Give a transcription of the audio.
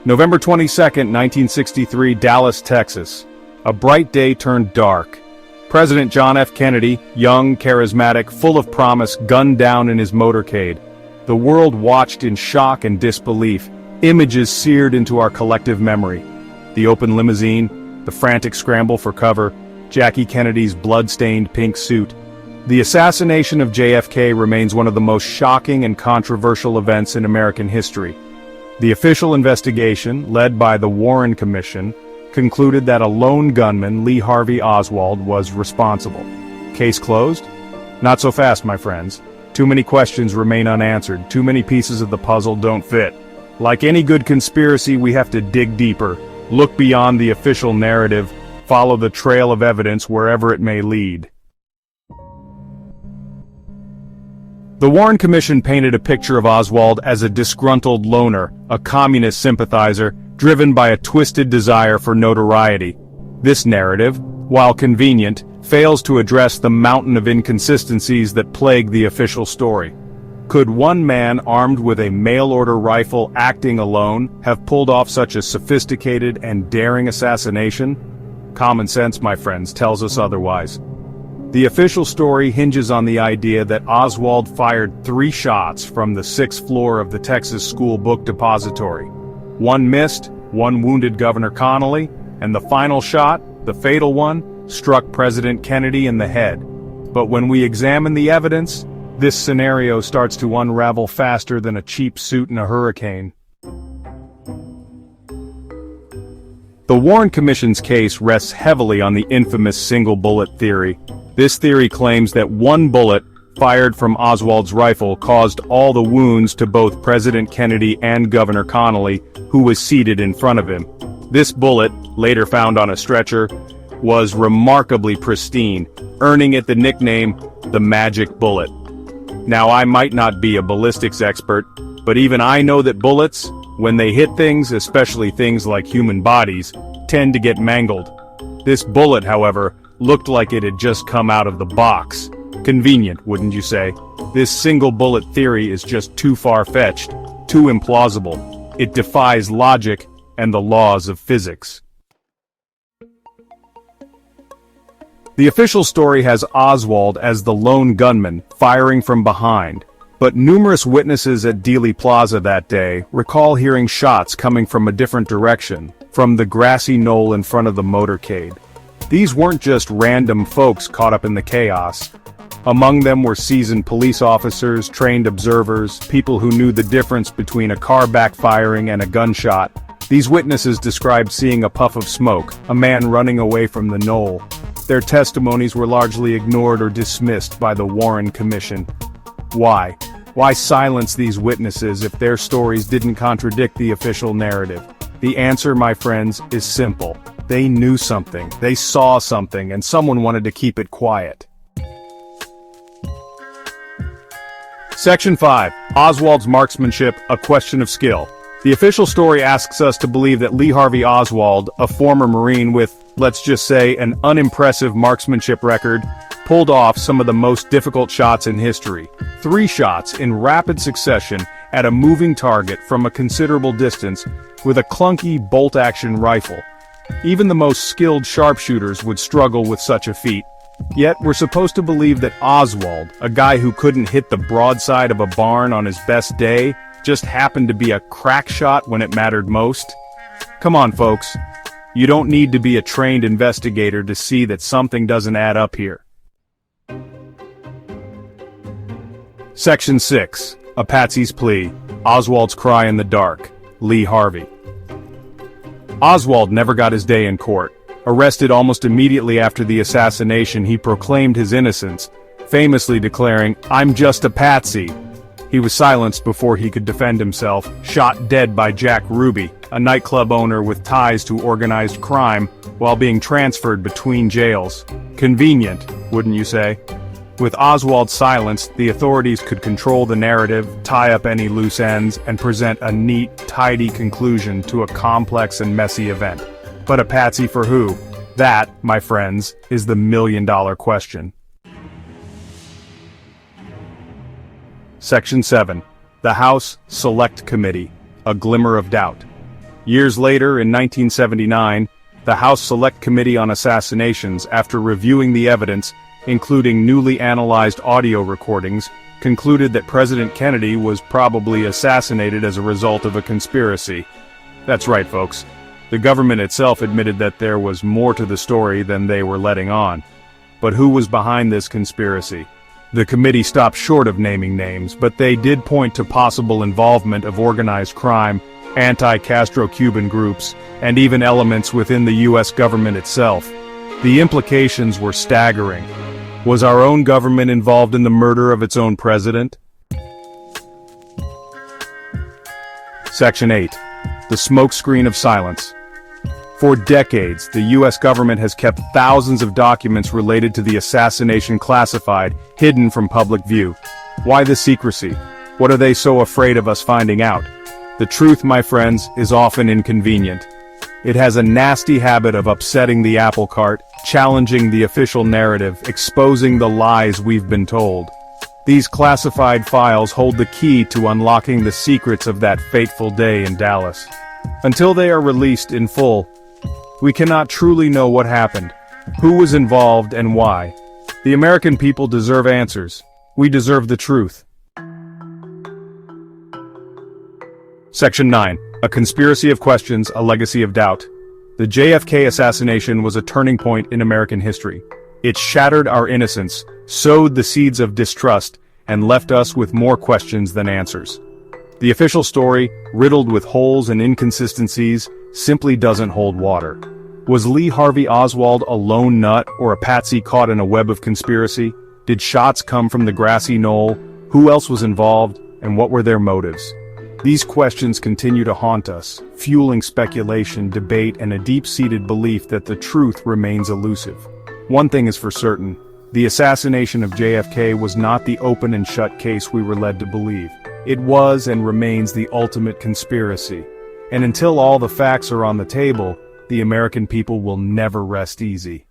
November 22nd, 1963, Dallas, Texas. A bright day turned dark. President John F. Kennedy, young, charismatic, full of promise, gunned down in his motorcade. The world watched in shock and disbelief, images seared into our collective memory. The open limousine, the frantic scramble for cover, Jackie Kennedy's blood-stained pink suit. The assassination of JFK remains one of the most shocking and controversial events in American history. The official investigation, led by the Warren Commission, concluded that a lone gunman, Lee Harvey Oswald, was responsible. Case closed? Not so fast, my friends. Too many questions remain unanswered, too many pieces of the puzzle don't fit. Like any good conspiracy, we have to dig deeper, look beyond the official narrative, follow the trail of evidence wherever it may lead. The Warren Commission painted a picture of Oswald as a disgruntled loner, a communist sympathizer, driven by a twisted desire for notoriety. This narrative, while convenient, fails to address the mountain of inconsistencies that plague the official story. Could one man armed with a mail-order rifle acting alone have pulled off such a sophisticated and daring assassination? Common sense, my friends, tells us otherwise. The official story hinges on the idea that Oswald fired 3 shots from the 6th floor of the Texas School Book Depository. One missed, one wounded Governor Connally, and the final shot, the fatal one, struck President Kennedy in the head. But when we examine the evidence, this scenario starts to unravel faster than a cheap suit in a hurricane. The Warren Commission's case rests heavily on the infamous single-bullet theory. This theory claims that one bullet, fired from Oswald's rifle, caused all the wounds to both President Kennedy and Governor Connally, who was seated in front of him. This bullet, later found on a stretcher, was remarkably pristine, earning it the nickname, the Magic Bullet. Now, I might not be a ballistics expert, but even I know that bullets, when they hit things, especially things like human bodies, tend to get mangled. This bullet, however, looked like it had just come out of the box. Convenient, wouldn't you say? This single-bullet theory is just too far-fetched, too implausible. It defies logic and the laws of physics. The official story has Oswald as the lone gunman, firing from behind, but numerous witnesses at Dealey Plaza that day recall hearing shots coming from a different direction, from the grassy knoll in front of the motorcade. These weren't just random folks caught up in the chaos. Among them were seasoned police officers, trained observers, people who knew the difference between a car backfiring and a gunshot. These witnesses described seeing a puff of smoke, a man running away from the knoll. Their testimonies were largely ignored or dismissed by the Warren Commission. Why? Why silence these witnesses if their stories didn't contradict the official narrative? The answer, my friends, is simple. They knew something, they saw something, and someone wanted to keep it quiet. Section 5. Oswald's marksmanship, a question of skill. The official story asks us to believe that Lee Harvey Oswald, a former Marine with, let's just say, an unimpressive marksmanship record, pulled off some of the most difficult shots in history. 3 shots in rapid succession at a moving target from a considerable distance with a clunky bolt-action rifle. Even the most skilled sharpshooters would struggle with such a feat. Yet we're supposed to believe that Oswald, a guy who couldn't hit the broadside of a barn on his best day, just happened to be a crack shot when it mattered most? Come on, folks. You don't need to be a trained investigator to see that something doesn't add up here. Section 6. A Patsy's Plea. Oswald's Cry in the Dark. Lee Harvey. Oswald never got his day in court. Arrested almost immediately after the assassination, he proclaimed his innocence, famously declaring, "I'm just a patsy." He was silenced before he could defend himself, shot dead by Jack Ruby, a nightclub owner with ties to organized crime, while being transferred between jails. Convenient, wouldn't you say? With Oswald silenced, the authorities could control the narrative, tie up any loose ends, and present a neat, tidy conclusion to a complex and messy event. But a patsy for who? That, my friends, is the million-dollar question. Section 7. The House Select Committee. A Glimmer of Doubt. Years later, in 1979, the House Select Committee on Assassinations, after reviewing the evidence, including newly analyzed audio recordings, concluded that President Kennedy was probably assassinated as a result of a conspiracy. That's right, folks. The government itself admitted that there was more to the story than they were letting on. But who was behind this conspiracy? The committee stopped short of naming names, but they did point to possible involvement of organized crime, anti-Castro-Cuban groups, and even elements within the U.S. government itself. The implications were staggering. Was our own government involved in the murder of its own president? Section 8. The smokescreen of silence. For decades, the U.S. government has kept thousands of documents related to the assassination classified, hidden from public view. Why the secrecy? What are they so afraid of us finding out? The truth, my friends, is often inconvenient. It has a nasty habit of upsetting the apple cart, challenging the official narrative, exposing the lies we've been told. These classified files hold the key to unlocking the secrets of that fateful day in Dallas. Until they are released in full, we cannot truly know what happened, who was involved and why. The American people deserve answers. We deserve the truth. Section 9. A conspiracy of questions, a legacy of doubt. The JFK assassination was a turning point in American history. It shattered our innocence, sowed the seeds of distrust, and left us with more questions than answers. The official story, riddled with holes and inconsistencies, simply doesn't hold water. Was Lee Harvey Oswald a lone nut or a patsy caught in a web of conspiracy? Did shots come from the grassy knoll? Who else was involved, and what were their motives? These questions continue to haunt us, fueling speculation, debate, and a deep-seated belief that the truth remains elusive. One thing is for certain: the assassination of JFK was not the open and shut case we were led to believe. It was and remains the ultimate conspiracy. And until all the facts are on the table, the American people will never rest easy.